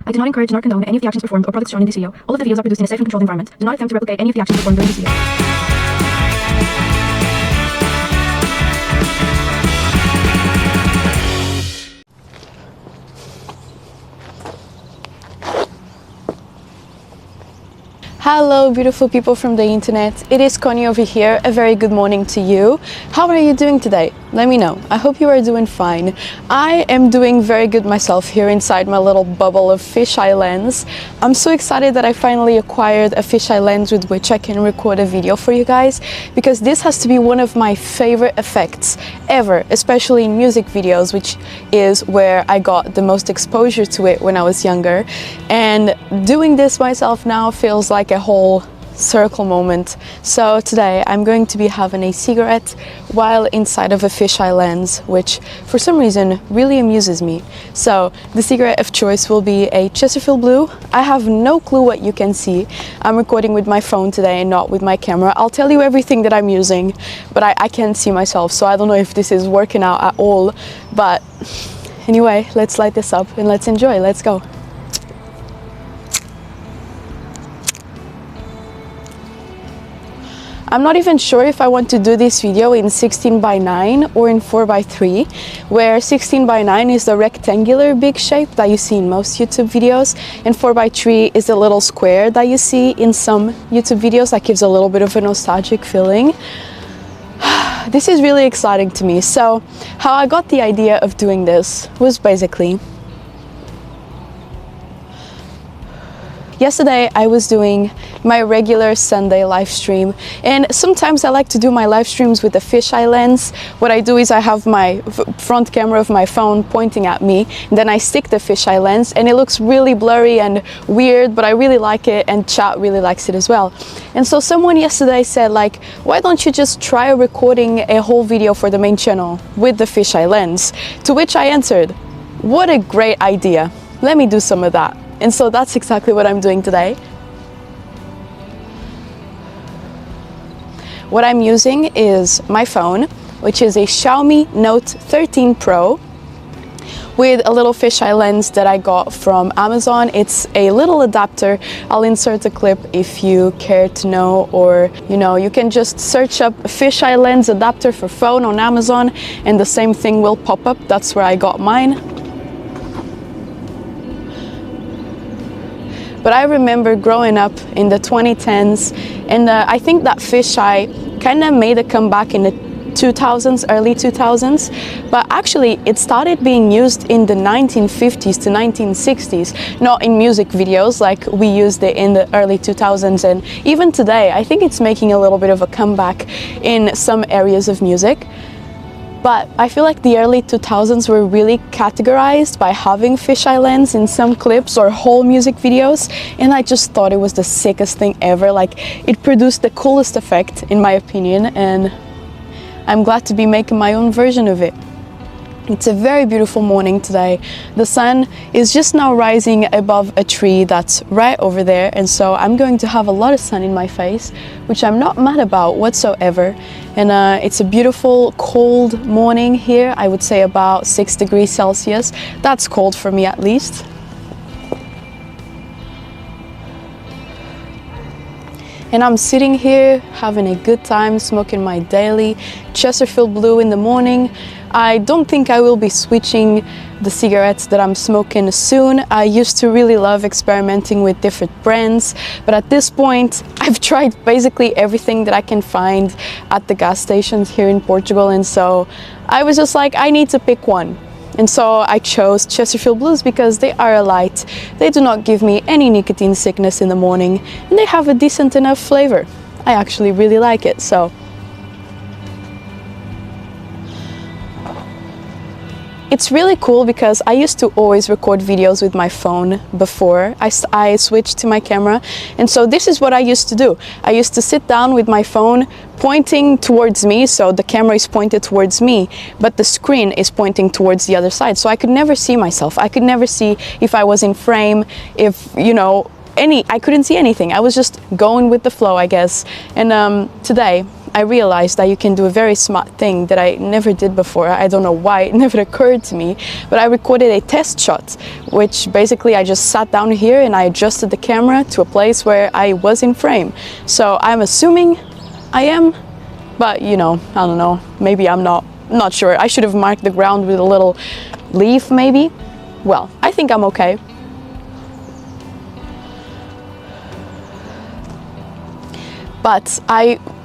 I do not encourage nor condone any of the actions performed or products shown in this video. All of the videos are produced in a safe and controlled environment. Do not attempt to replicate any of the actions performed during this video. Hello beautiful people from the internet, it is Connie over here. A very good morning to you. How are you doing today? Let me know. I hope you are doing fine. I am doing very good myself here inside my little bubble of fisheye lens. I'm so excited that I finally acquired a fisheye lens with which I can record a video for you guys, because this has to be one of my favorite effects ever, especially in music videos, which is where I got the most exposure to it when I was younger. And doing this myself now feels like a whole circle moment. So today I'm going to be having a cigarette while inside of a fisheye lens, which for some reason really amuses me. So the cigarette of choice will be a Chesterfield Blue. I have no clue what you can see. I'm recording with my phone today and not with my camera. I'll tell you everything that I'm using, but I can't see myself, so I don't know if this is working out at all. But anyway, let's light this up and let's enjoy. Let's go. I'm not even sure if I want to do this video in 16:9 or in 4:3, where 16:9 is the rectangular big shape that you see in most YouTube videos, and 4:3 is the little square that you see in some YouTube videos that gives a little bit of a nostalgic feeling. This is really exciting to me. So how I got the idea of doing this was basically, yesterday I was doing my regular Sunday live stream, and sometimes I like to do my live streams with a fisheye lens. What I do is I have my front camera of my phone pointing at me, and then I stick the fisheye lens, and it looks really blurry and weird, but I really like it, and chat really likes it as well. And so someone yesterday said, like, why don't you just try recording a whole video for the main channel with the fisheye lens? To which I answered, what a great idea, let me do some of that. And so that's exactly what I'm doing today. What I'm using is my phone, which is a Xiaomi Note 13 Pro with a little fisheye lens that I got from Amazon. It's a little adapter. I'll insert a clip if you care to know, or you can just search up a fisheye lens adapter for phone on Amazon and the same thing will pop up. That's where I got mine. But I remember growing up in the 2010s, and I think that fisheye kind of made a comeback in the 2000s, early 2000s, but actually it started being used in the 1950s to 1960s, not in music videos like we used it in the early 2000s, and even today I think it's making a little bit of a comeback in some areas of music. But I feel like the early 2000s were really categorized by having fisheye lens in some clips or whole music videos, and I just thought it was the sickest thing ever. Like, it produced the coolest effect in my opinion, and I'm glad to be making my own version of it. It's a very beautiful morning today. The sun is just now rising above a tree that's right over there, and so I'm going to have a lot of sun in my face, which I'm not mad about whatsoever. And it's a beautiful cold morning here. I would say about 6 degrees Celsius. That's cold for me at least. And I'm sitting here having a good time smoking my daily Chesterfield Blue in the morning. I don't think I will be switching the cigarettes that I'm smoking soon. I used to really love experimenting with different brands, but at this point I've tried basically everything that I can find at the gas stations here in Portugal, and so I was just like, I need to pick one. And so I chose Chesterfield Blues because they are a light, they do not give me any nicotine sickness in the morning, and they have a decent enough flavor. I actually really like it. So it's really cool because I used to always record videos with my phone before I switched to my camera, and so this is what I used to do. I used to sit down with my phone pointing towards me, so the camera is pointed towards me, but the screen is pointing towards the other side, so I could never see myself. I could never see if I was in frame, if, I couldn't see anything. I was just going with the flow, I guess. And today I realized that you can do a very smart thing that I never did before. I don't know why, it never occurred to me, but I recorded a test shot, which basically I just sat down here and I adjusted the camera to a place where I was in frame. So I'm assuming I am, but you know, I don't know, maybe I'm not sure. I should have marked the ground with a little leaf maybe. Well, I think I'm okay. But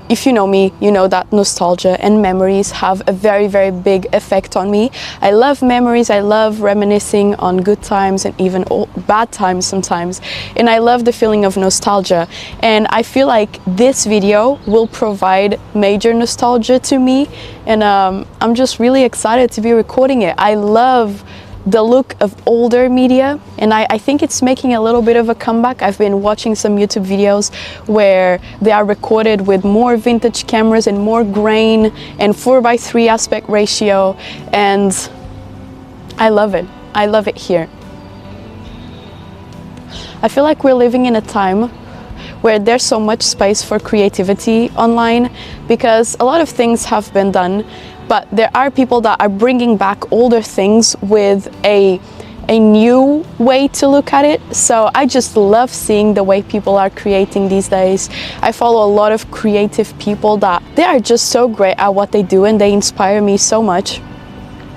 if you know me, you know that nostalgia and memories have a very, very big effect on me. I love memories, I love reminiscing on good times and even bad times sometimes. And I love the feeling of nostalgia. And I feel like this video will provide major nostalgia to me. And I'm just really excited to be recording it. I love the look of older media, and I think it's making a little bit of a comeback. I've been watching some YouTube videos where they are recorded with more vintage cameras and more grain and 4:3 aspect ratio, and I love it. I love it here. I feel like we're living in a time where there's so much space for creativity online, because a lot of things have been done, but there are people that are bringing back older things with a new way to look at it. So I just love seeing the way people are creating these days. I follow a lot of creative people that they are just so great at what they do, and they inspire me so much.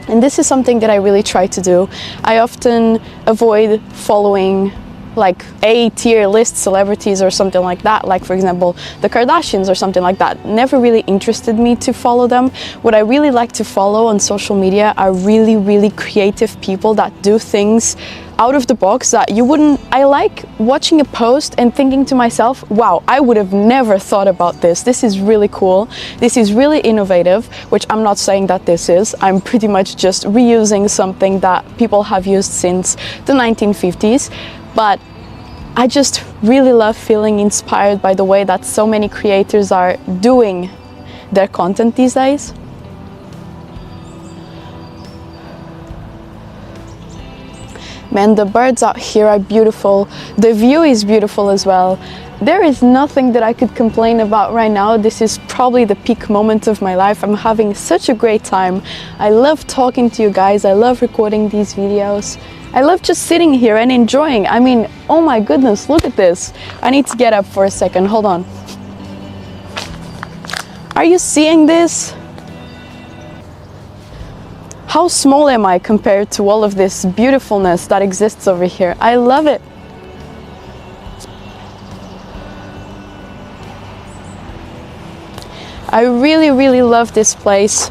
And this is something that I really try to do. I often avoid following like A-tier list celebrities or something like that, like for example the Kardashians or something like that. Never really interested me to follow them. What I really like to follow on social media are really, really creative people that do things out of the box that you wouldn't. I like watching a post and thinking to myself, wow, I would have never thought about this. This is really cool. This is really innovative, which I'm not saying that this is. I'm pretty much just reusing something that people have used since the 1950s. But I just really love feeling inspired by the way that so many creators are doing their content these days. Man, the birds out here are beautiful. The view is beautiful as well. There is nothing that I could complain about right now. This is probably the peak moment of my life. I'm having such a great time. I love talking to you guys. I love recording these videos. I love just sitting here and enjoying. I mean, oh my goodness, look at this. I need to get up for a second, hold on. Are you seeing this? How small am I compared to all of this beautifulness that exists over here? I love it. I really, really love this place.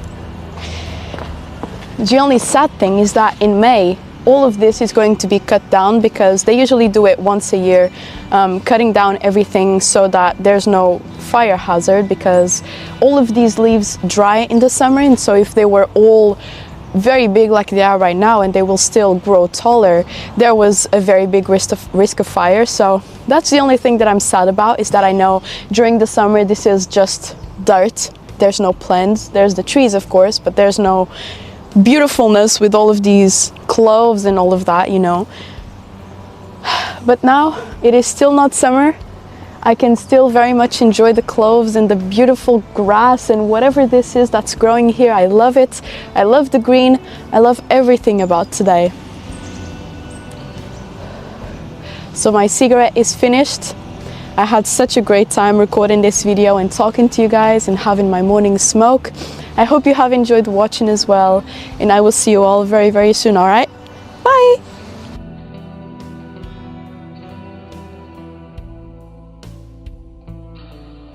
The only sad thing is that in May, all of this is going to be cut down, because they usually do it once a year, cutting down everything so that there's no fire hazard, because all of these leaves dry in the summer, and so if they were all very big like they are right now and they will still grow taller, there was a very big risk of fire. So that's the only thing that I'm sad about, is that I know during the summer this is just dirt. There's no plants. There's the trees, of course, but there's no beautifulness with all of these cloves and all of that, you know. But now it is still not summer. I can still very much enjoy the cloves and the beautiful grass and whatever this is that's growing here. I love it. I love the green. I love everything about today. So my cigarette is finished. I had such a great time recording this video and talking to you guys and having my morning smoke. I hope you have enjoyed watching as well, and I will see you all very, very soon, all right?